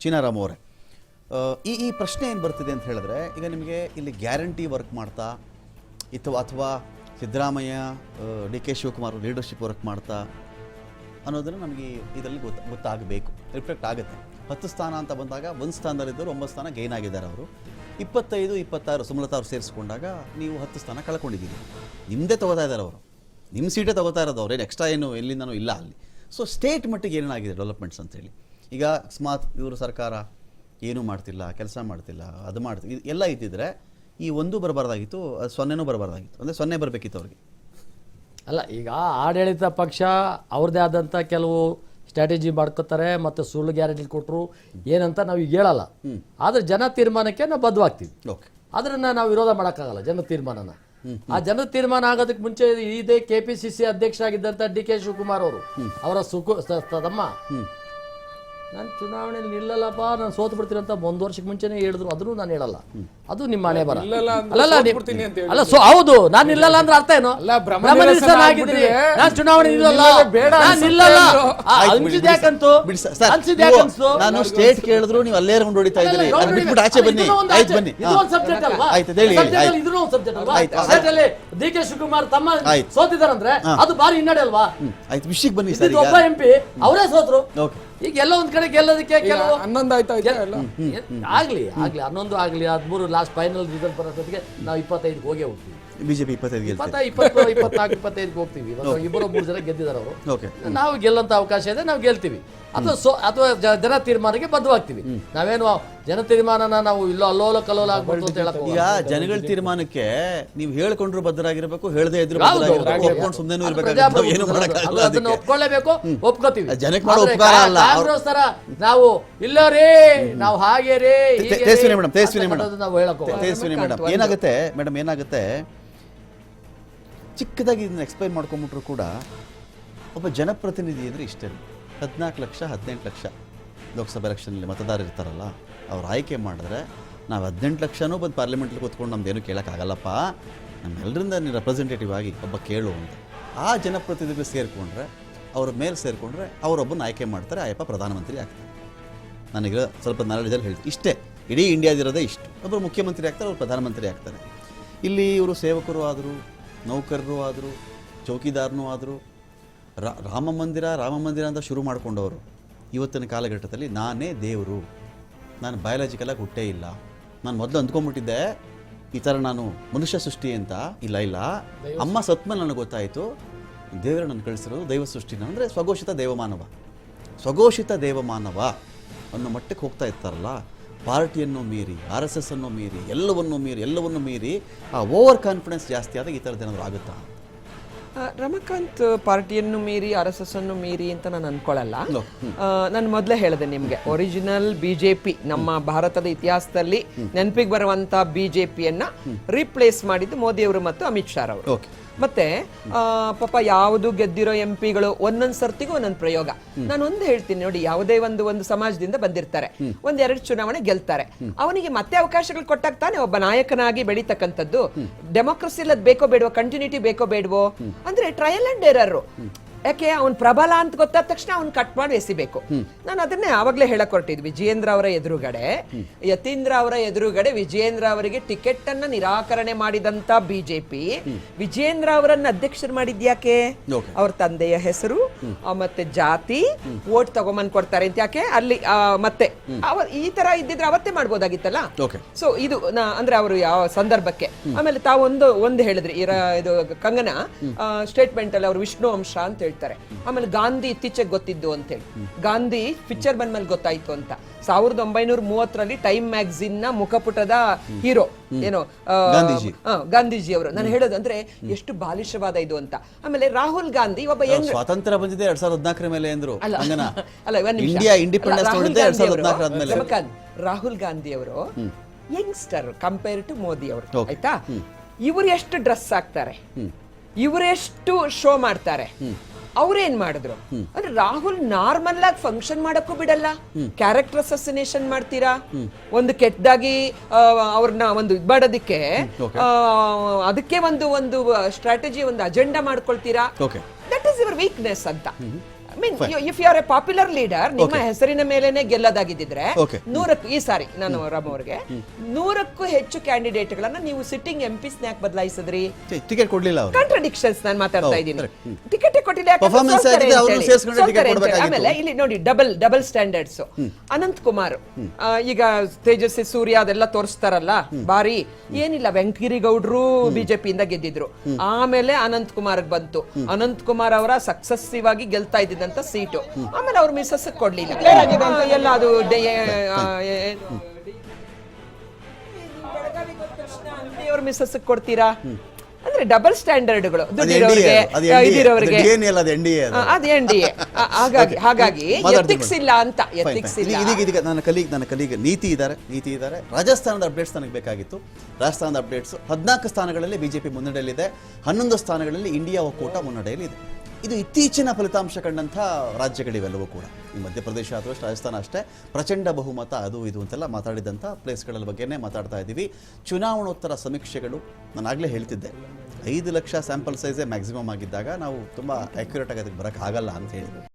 ಚೀನಾರಾಮ್ ಅವರೇ, ಈ ಪ್ರಶ್ನೆ ಏನು ಬರ್ತಿದೆ ಅಂತ ಹೇಳಿದ್ರೆ, ಈಗ ನಿಮಗೆ ಇಲ್ಲಿ ಗ್ಯಾರಂಟಿ ವರ್ಕ್ ಮಾಡ್ತಾ ಅಥವಾ Siddaramaiah D K Shivakumar leadership work ಮಾಡ್ತಾ ಅನ್ನೋದನ್ನು ನಮಗೆ ಇದರಲ್ಲಿ ಗೊತ್ತಾಗಬೇಕು, ರಿಫ್ಲೆಕ್ಟ್ ಆಗುತ್ತೆ. 10 ಸ್ಥಾನ ಅಂತ ಬಂದಾಗ 1 ಸ್ಥಾನದಲ್ಲಿದ್ದರು 9 ಸ್ಥಾನ ಗೈನ್ ಆಗಿದ್ದಾರೆ ಅವರು. 25, 26 ಸುಮಲತಾ ಅವ್ರು ಸೇರಿಸ್ಕೊಂಡಾಗ ನೀವು 10 ಸ್ಥಾನ ಕಳ್ಕೊಂಡಿದ್ದೀರಿ. ನಿಮ್ಮದೇ ತಗೋತಾ ಇದ್ದಾರೆ ಅವರು, ನಿಮ್ಮ ಸೀಟೇ ತಗೋತಾ ಇರೋದು ಅವ್ರೇನು ಎಕ್ಸ್ಟ್ರಾ ಏನು ಎಲ್ಲಿಂದನೂ ಇಲ್ಲ ಅಲ್ಲಿ. ಸೊ ಸ್ಟೇಟ್ ಮಟ್ಟಿಗೆ ಏನೇನಾಗಿದೆ ಡೆವಲಪ್ಮೆಂಟ್ಸ್ ಅಂತೇಳಿ, ಈಗ ಅಕಸ್ಮಾತ್ ಇವರು ಸರ್ಕಾರ ಏನೂ ಮಾಡ್ತಿಲ್ಲ, ಕೆಲಸ ಮಾಡ್ತಿಲ್ಲ, ಅದು ಮಾಡ್ತಿಲ್ಲ, ಎಲ್ಲ ಇದ್ದಿದ್ರೆ ಈ 1 ಬರಬಾರ್ದಾಗಿತ್ತು, 0 ಬರಬಾರ್ದಾಗಿತ್ತು, ಅಂದರೆ 0 ಬರಬೇಕಿತ್ತು ಅವ್ರಿಗೆ. ಅಲ್ಲ, ಈಗ ಆಡಳಿತ ಪಕ್ಷ ಅವ್ರದ್ದೇ ಆದಂಥ ಕೆಲವು ಸ್ಟ್ರಾಟಜಿ ಮಾಡ್ಕೋತಾರೆ, ಮತ್ತು ಸುಳ್ಳು ಗ್ಯಾರಂಟಿ ಕೊಟ್ಟರು ಏನಂತ ನಾವು ಈಗ ಹೇಳಲ್ಲ. ಆದರೆ ಜನ ತೀರ್ಮಾನಕ್ಕೆ ನಾವು ಬದ್ಧವಾಗ್ತೀವಿ. ಓಕೆ, ಅದನ್ನು ನಾವು ವಿರೋಧ ಮಾಡೋಕ್ಕಾಗಲ್ಲ ಜನ ತೀರ್ಮಾನನ. ಆ ಜನ ತೀರ್ಮಾನ ಆಗೋದಕ್ಕೆ ಮುಂಚೆ ಇದೇ KPCC ಅಧ್ಯಕ್ಷರಾಗಿದ್ದಂಥ ಡಿ ಕೆ ಶಿವಕುಮಾರ್ ಅವರು ಅವರ ತಮ್ಮ ನಾನು ಚುನಾವಣೆಯಲ್ಲಿ ನಿಲ್ಲಲ್ಲಪ್ಪ, ನಾನು ಸೋತು ಬಿಡ್ತೀನಿ ಅಂತ 1 ವರ್ಷಕ್ಕೆ ಮುಂಚೆನೇ ಹೇಳಿದ್ರು. ಅದನ್ನು ನಾನು ಹೇಳಲ್ಲ, ಅದು ನಿಮ್ಮ ಹಣೆ ಬರ. ಅಲ್ಲ, ಹೌದು, ನಾನು ನಿಲ್ಲಲ್ಲ ಅಂದ್ರೆ ಅರ್ಥ ಏನು? ನಾನು ಚುನಾವಣೆ ನಾನು ಸ್ಟೇಟ್ ಕೇಳಿದ್ರು ನೀವು ಅಲ್ಲೇ ಹೊಡಿತಾ ಇದ್ದೀರಿ, ಬಿಟ್ಬಿಟ್ಟು ಆಚೆ ಬನ್ನಿ, ಆಯ್ತು ಬನ್ನಿ, ಡಿ ಕೆ ಶಿವಕುಮಾರ್ ತಮ್ಮ ಸೋತಿದಾರಂದ್ರೆ ಅದು ಬಾರಿ ಹಿನ್ನಡೆ ಅಲ್ವಾ? ಆಯ್ತು, ವಿಷಯಕ್ಕೆ ಬನ್ನಿ. ಒಬ್ಬ MP ಅವರೇ ಸೋತ್ರು. ಈಗ ಎಲ್ಲ ಒಂದ್ ಕಡೆ ಗೆಲ್ಲೋದಕ್ಕೆ ಕೆಲವು 11 ಆಯ್ತು ಆಗ್ಲಿ 11 ಆಗ್ಲಿ 13 ಲಾಸ್ಟ್ ಫೈನಲ್ ರಿಸಲ್ಟ್ ಬರೋದಕ್ಕೆ ನಾವು 25 ಹೋಗೇ ಹೋಗ್ತೀವಿ. ಬಿಜೆಪಿ 25 24, 25 ಹೋಗ್ತೀವಿ. 2-3 ಜನ ಗೆದ್ದಿದ್ದಾರೆ ಅವರು. ನಾವು ಗೆಲ್ಲಂತ ಅವಕಾಶ ಇದೆ, ನಾವು ಗೆಲ್ತೀವಿ. ಅಥವಾ ಜನ ತೀರ್ಮಾನಕ್ಕೆ ಬದ್ಧವಾಗ್ತೀವಿ. ನಾವೇನು ಜನ ತೀರ್ಮಾನನ ನಾವು ಅಲ್ಲೋಲ ಕಲ್ಲೋಲ ಆಗ್ಬೋದು ಅಂತ ಹೇಳಕ್. ಈಗ ಜನಗಳ ತೀರ್ಮಾನಕ್ಕೆ ನೀವು ಹೇಳ್ಕೊಂಡ್ರು ಬದ್ಧರಾಗಿರ್ಬೇಕು, ಹೇಳದೇ ಇದ್ರು ಒಪ್ಕೊಂಡು ಸುಮ್ಮನೆ ಇರ್ಬೇಕು, ಅದನ್ನ ಒಪ್ಕೊಳ್ಳೇಬೇಕು, ಒಪ್ಕೋತೀವಿ. ಜನಕ್ಕೆ ಮಾಡೋ ಉಪಕಾರ ಅಲ್ಲ. ಕಾಂಗ್ರೆಸ್ ತರ ನಾವು ಇಲ್ಲ ರೀ, ನಾವು ಹಾಗೆ ರೀ, ತೇಜಸ್ವಿನಿ ಮೇಡಮ್ ಏನಾಗುತ್ತೆ, ಚಿಕ್ಕದಾಗಿ ಇದನ್ನ ಎಕ್ಸ್ಪ್ಲೈನ್ ಮಾಡ್ಕೊಂಬಿಟ್ರು ಕೂಡ ಒಬ್ಬ ಜನಪ್ರತಿನಿಧಿ ಅಂದರೆ ಇಷ್ಟೇ. 14 ಲಕ್ಷ 18 ಲಕ್ಷ ಲೋಕಸಭಾ ಎಲೆಕ್ಷನಲ್ಲಿ ಮತದಾರರು ಇರ್ತಾರಲ್ಲ, ಅವ್ರು ಆಯ್ಕೆ ಮಾಡಿದ್ರೆ ನಾವು 18 ಲಕ್ಷನೂ ಬಂದು ಪಾರ್ಲಿಮೆಂಟ್ಲಿ ಕೂತ್ಕೊಂಡು ನಮ್ದೇನು ಕೇಳೋಕ್ಕಾಗಲ್ಲಪ್ಪ, ನಮ್ಮೆಲ್ಲರಿಂದ ನೀವು ರೆಪ್ರೆಸೆಂಟೇಟಿವ್ ಆಗಿ ಒಬ್ಬ ಕೇಳು ಅಂತ. ಆ ಜನಪ್ರತಿನಿಧಿಗಳು ಸೇರಿಕೊಂಡ್ರೆ, ಅವ್ರ ಮೇಲೆ ಸೇರಿಕೊಂಡ್ರೆ ಅವರೊಬ್ಬನ ಆಯ್ಕೆ ಮಾಡ್ತಾರೆ, ಆಯಪ್ಪ ಪ್ರಧಾನಮಂತ್ರಿ ಆಗ್ತಾರೆ. ನನಗೆ ಸ್ವಲ್ಪ ನಾಲೆಡ್ಜಲ್ಲಿ ಹೇಳ್ತೀನಿ, ಇಷ್ಟೇ ಇಡೀ ಇಂಡಿಯಾದಿರೋದೇ ಇಷ್ಟು. ಒಬ್ಬರು ಮುಖ್ಯಮಂತ್ರಿ ಆಗ್ತಾರೆ, ಅವ್ರು ಪ್ರಧಾನಮಂತ್ರಿ ಆಗ್ತಾರೆ. ಇಲ್ಲಿ ಇವರು ಸೇವಕರು ಆದರು, ನೌಕರರು ಆದರು, ಚೌಕಿದಾರನೂ ಆದರು. ರಾಮ ಮಂದಿರ ಅಂತ ಶುರು ಮಾಡಿಕೊಂಡವರು ಇವತ್ತಿನ ಕಾಲಘಟ್ಟದಲ್ಲಿ ನಾನೇ ದೇವರು, ನಾನು ಬಯಾಲಜಿಕಲಾಗಿ ಹುಟ್ಟೇ ಇಲ್ಲ, ನಾನು ಮೊದಲು ಅಂದ್ಕೊಂಡ್ಬಿಟ್ಟಿದ್ದೆ ಈ ಥರ ನಾನು ಮನುಷ್ಯ ಸೃಷ್ಟಿ ಅಂತ. ಇಲ್ಲ, ಅಮ್ಮ ಸತ್ಮೇಲೆ ನನಗೆ ಗೊತ್ತಾಯಿತು ದೇವರ ನನ್ನ ಕಳಿಸಿರೋದು ದೈವ ಸೃಷ್ಟಿನ, ಅಂದರೆ ಸ್ವಘೋಷಿತ ದೇವಮಾನವ ಅನ್ನೋ ಮಟ್ಟಕ್ಕೆ ಹೋಗ್ತಾ ಇರ್ತಾರಲ್ಲ. ಪಾರ್ಟಿಯನ್ನು ಮೀರಿ, RSS ಅನ್ನು ಮೀರಿ, ಎಲ್ಲವನ್ನೂ ಮೀರಿ ಆ ಓವರ್ ಕಾನ್ಫಿಡೆನ್ಸ್ ಜಾಸ್ತಿ ಆದಾಗ ಈ ಥರದ್ದು ಏನಾದರೂ ಆಗುತ್ತಾ? ರಮಾಕಾಂತ್ ಪಾರ್ಟಿಯನ್ನು ಮೀರಿ RSS ಅನ್ನು ಮೀರಿ ಅಂತ ನಾನು ಅನ್ಕೊಳ್ಳಲ್ಲ. ನಾನು ಮೊದಲೇ ಹೇಳಿದೆ ನಿಮ್ಗೆ, ಒರಿಜಿನಲ್ BJP ನಮ್ಮ ಭಾರತದ ಇತಿಹಾಸದಲ್ಲಿ ನೆನಪಿಗೆ ಬರುವಂತ BJPಯನ್ನ ರೀಪ್ಲೇಸ್ ಮಾಡಿದ್ದು ಮೋದಿಯವರು ಮತ್ತು ಅಮಿತ್ ಶಾ ಅವರು. ಮತ್ತೆ ಪಾಪ ಯಾವುದು ಗೆದ್ದಿರೋ MPಗಳು ಒಂದೊಂದು ಸರ್ತಿಗೂ ಒಂದೊಂದು ಪ್ರಯೋಗ. ನಾನು ಒಂದು ಹೇಳ್ತೀನಿ ನೋಡಿ, ಯಾವುದೇ ಒಂದು ಸಮಾಜದಿಂದ ಬಂದಿರ್ತಾರೆ, 1-2 ಚುನಾವಣೆ ಗೆಲ್ತಾರೆ, ಅವನಿಗೆ ಮತ್ತೆ ಅವಕಾಶಗಳು ಕೊಟ್ಟಾಗ ತಾನೆ ಒಬ್ಬ ನಾಯಕನಾಗಿ ಬೆಳೀತಕ್ಕಂಥದ್ದು. ಡೆಮೋಕ್ರಸಿ ಅದ್ ಬೇಕೋ ಬೇಡವೋ, ಕಂಟಿನ್ಯೂಟಿ ಬೇಕೋ ಬೇಡವೋ ಅಂದ್ರೆ ಟ್ರಯಲ್ ಅಂಡ್ ಎರರ್. ಯಾಕೆ ಅವ್ನ್ ಪ್ರಬಲ ಅಂತ ಗೊತ್ತಾದ ತಕ್ಷಣ ಅವ್ನ್ ಕಟ್ ಮಾಡಿ ಎಸಿಬೇಕು. ನಾನು ಅದನ್ನೇ ಆವಾಗಲೇ ಹೇಳಕ್ ಹೊರಟಿದ್ವಿ. ವಿಜಯೇಂದ್ರ ಅವರ ಎದುರುಗಡೆ, ಯತೀಂದ್ರ ಅವರ ಎದುರುಗಡೆ ವಿಜಯೇಂದ್ರ ಅವರಿಗೆ ಟಿಕೆಟ್ ಅನ್ನ ನಿರಾಕರಣೆ ಮಾಡಿದಂತ BJP ವಿಜಯೇಂದ್ರ ಅವರನ್ನ ಅಧ್ಯಕ್ಷರು ಮಾಡಿದ್ಯಾಕೆ? ಅವ್ರ ತಂದೆಯ ಹೆಸರು ಮತ್ತೆ ಜಾತಿ ವೋಟ್ ತಗೊಂಬಂದ್ ಕೊಡ್ತಾರೆ ಅಂತ ಯಾಕೆ ಅಲ್ಲಿ ಮತ್ತೆ ಈ ತರ ಇದ್ದಿದ್ರೆ ಅವತ್ತೇ ಮಾಡ್ಬೋದಾಗಿತ್ತಲ್ಲ. ಸೊ ಇದು ಅಂದ್ರೆ ಅವರು ಯಾವ ಸಂದರ್ಭಕ್ಕೆ. ಆಮೇಲೆ ತಾವು ಒಂದು ಹೇಳಿದ್ರಿ, ಇದು ಕಂಗನ ಸ್ಟೇಟ್ಮೆಂಟ್ ಅಲ್ಲಿ ಅವರು ವಿಷ್ಣು ಅಂಶ ಅಂತ ಹೇಳ್ತಾರೆ. ಆಮೇಲೆ ಗಾಂಧಿ ಇತ್ತೀಚೆಗೆ ಗೊತ್ತಿದ್ದು ಅಂತ ಹೇಳಿ, ಗಾಂಧಿ ಪಿಕ್ಚರ್ ಬಂದ್ಮೇಲೆ ಗೊತ್ತಾಯ್ತು ಅಂತ. 1930ರಲ್ಲಿ ಟೈಮ್ ಮ್ಯಾಗಝಿನ್ ನ ಮುಖಪುಟದ ಹೀರೋ ಏನೋ ಗಾಂಧೀಜಿ ಅವರು. ನಾನು ಹೇಳೋದು ಅಂದ್ರೆ ಎಷ್ಟು ಬಾಲಿಶವಾದ ಇದು ಅಂತ. ಆಮೇಲೆ ರಾಹುಲ್ ಗಾಂಧಿ ಒಬ್ಬ ಸ್ವಾತಂತ್ರ್ಯ ಬಂದಿದೆ 2014 ಮೇಲೆ ಅಂದ್ರು. ರಾಹುಲ್ ಗಾಂಧಿ ಅವರು ಯಂಗ್ಸ್ಟರ್ ಕಂಪೇರ್ ಟು ಮೋದಿ ಅವರು, ಆಯ್ತಾ? ಇವರು ಎಷ್ಟು ಡ್ರೆಸ್ ಹಾಕ್ತಾರೆ, ಇವರೆಷ್ಟು ಶೋ ಮಾಡ್ತಾರೆ, ಅವ್ರೇನ್ ಮಾಡಿದ್ರು ಅಂದ್ರೆ ರಾಹುಲ್ ನಾರ್ಮಲ್ ಆಗಿ ಫಂಕ್ಷನ್ ಮಾಡಕ್ಕೂ ಬಿಡಲ್ಲ, ಕ್ಯಾರೆಕ್ಟರ್ ಅಸಸಿನೇಷನ್ ಮಾಡ್ತೀರಾ, ಒಂದು ಕೆಟ್ಟದಾಗಿ ಅವ್ರನ್ನ ಒಂದು ಇದ್ ಮಾಡೋದಿಕ್ಕೆ ಅದಕ್ಕೆ ಒಂದು ಸ್ಟ್ರಾಟಜಿ, ಒಂದು ಅಜೆಂಡಾ ಮಾಡ್ಕೊಳ್ತೀರಾ. ದಟ್ ಈಸ್ ಯುವರ್ ವೀಕ್ನೆಸ್ ಅಂತ. If you are a popular leader, ನಿಮ್ಮ ಹೆಸರಿನ ಮೇಲೆನೆ ಗೆಲ್ಲದಾಗಿದ್ದಿದ್ರೆ Okay. 100ಕ್ಕೂ ಈ ಸಾರಿ ನಾನು ರಾಮ್ ಅವ್ರಿಗೆ 100ಕ್ಕೂ ಹೆಚ್ಚು ಕ್ಯಾಂಡಿಡೇಟ್ ಗಳನ್ನ ನೀವು ಸಿಟ್ಟಿಂಗ್ ಎಂಪಿಸ್ ಯಾಕೆ ಬದಲಾಯಿಸಿದ್ರಿ? ಟಿಕೆಟ್ ಕೊಡ್ಲಿಲ್ಲ ಅವರು. ಕಾಂಟ್ರಡಿಕ್ಷನ್ಸ್ ನಾನು ಮಾತಾಡ್ತಾ ಹೌದು, ಇದ್ದೀನಿ. correct. ಟಿಕೆಟ್ ಕೊಟ್ಟಿಲ್ಲ, ಯಾಕಂದ್ರೆ Performance ಸೋಲ್ತಾರೆ ಆಗಿದೆ, ಅಂತ ಅವ್ರನ್ನ ಹೇಳಿ. ಸೇರ್ಸ್ಕೊಂಡು ಸೋಲ್ತಾರೆ ticket ಅಂತ ಹೇಳಿ. ಕೊಡ್ಬೇಕಾಗಿತ್ತು. ಆಮೇಲೆ ಇಲ್ಲಿ ನೋಡಿ ಡಬಲ್ ಸ್ಟ್ಯಾಂಡರ್ಡ್ಸ್. ಅನಂತ್ ಕುಮಾರ್ ಈಗ ತೇಜಸ್ವಿ ಸೂರ್ಯ ಅದೆಲ್ಲ ತೋರಿಸ್ತಾರಲ್ಲ ಬಾರಿ, ಏನಿಲ್ಲ ವೆಂಕಗಿರಿ ಗೌಡ್ರು ಬಿಜೆಪಿಯಿಂದ ಗೆದ್ದಿದ್ರು, ಆಮೇಲೆ ಅನಂತ್ ಕುಮಾರ್ ಬಂತು. ಅನಂತ್ ಕುಮಾರ್ ಅವರ ಸಕ್ಸಸ್ಸಿವ್ ಆಗಿ ಗೆಲ್ತಾ ಇದ್ದಿದ್ದಂತ ಸೀಟು, ಆಮೇಲೆ ಅವ್ರ ಮಿಸಸ್ ಕೊಡ್ಲಿಲ್ಲ. ಎಲ್ಲ ಅದು ಅವ್ರ ಮಿಸಸ್ ಕೊಡ್ತೀರಾ ಅಂದ್ರೆ ಡಬಲ್ ಸ್ಟ್ಯಾಂಡರ್ಡ್ಗಳು ದುಡ್ಡಿರೋರಿಗೆ ಇದಿರೋರಿಗೆ ಅದು NDA. ಹಾಗಾಗಿ ಎಥಿಕ್ಸ್ ಇಲ್ಲ ಅಂತ, ಎಥಿಕ್ಸ್ ಇಲ್ಲ. ಇದೀಗ ನನ್ನ ಕಲೀಗ ನೀತಿ ಇದ್ದಾರೆ. ರಾಜಸ್ಥಾನದ ಅಪ್ಡೇಟ್ಸ್ ನನಗೆ ಬೇಕಾಗಿತ್ತು. ರಾಜಸ್ಥಾನದ ಅಪ್ಡೇಟ್ಸ್ 14 ಸ್ಥಾನಗಳಲ್ಲಿ ಬಿಜೆಪಿ ಮುನ್ನಡೆಯಲ್ಲಿದೆ, 11 ಸ್ಥಾನಗಳಲ್ಲಿ ಇಂಡಿಯಾ ಒಕ್ಕೂಟ ಮುನ್ನಡೆಯಲ್ಲಿದೆ. ಇದು ಇತ್ತೀಚಿನ ಫಲಿತಾಂಶ ಕಂಡಂಥ ರಾಜ್ಯಗಳಿವೆಲ್ಲವೂ ಕೂಡ. ಈ ಮಧ್ಯಪ್ರದೇಶ ಅಥವಾ ರಾಜಸ್ಥಾನ ಅಷ್ಟೇ ಪ್ರಚಂಡ ಬಹುಮತ ಅದು ಇದು ಅಂತೆಲ್ಲ ಮಾತಾಡಿದಂಥ ಪ್ಲೇಸ್ಗಳ ಬಗ್ಗೆನೇ ಮಾತಾಡ್ತಾ ಇದ್ದೀವಿ. ಚುನಾವಣೋತ್ತರ ಸಮೀಕ್ಷೆಗಳು, ನಾನು ಆಗಲೇ ಹೇಳ್ತಿದ್ದೆ 5 ಲಕ್ಷ ಸ್ಯಾಂಪಲ್ ಸೈಜೇ ಮ್ಯಾಕ್ಸಿಮಮ್ ಆಗಿದ್ದಾಗ ನಾವು ತುಂಬ ಆ್ಯಕ್ಯುರೇಟಾಗಿ ಅದಕ್ಕೆ ಬರೋಕ್ಕಾಗಲ್ಲ ಅಂತ ಹೇಳಿ.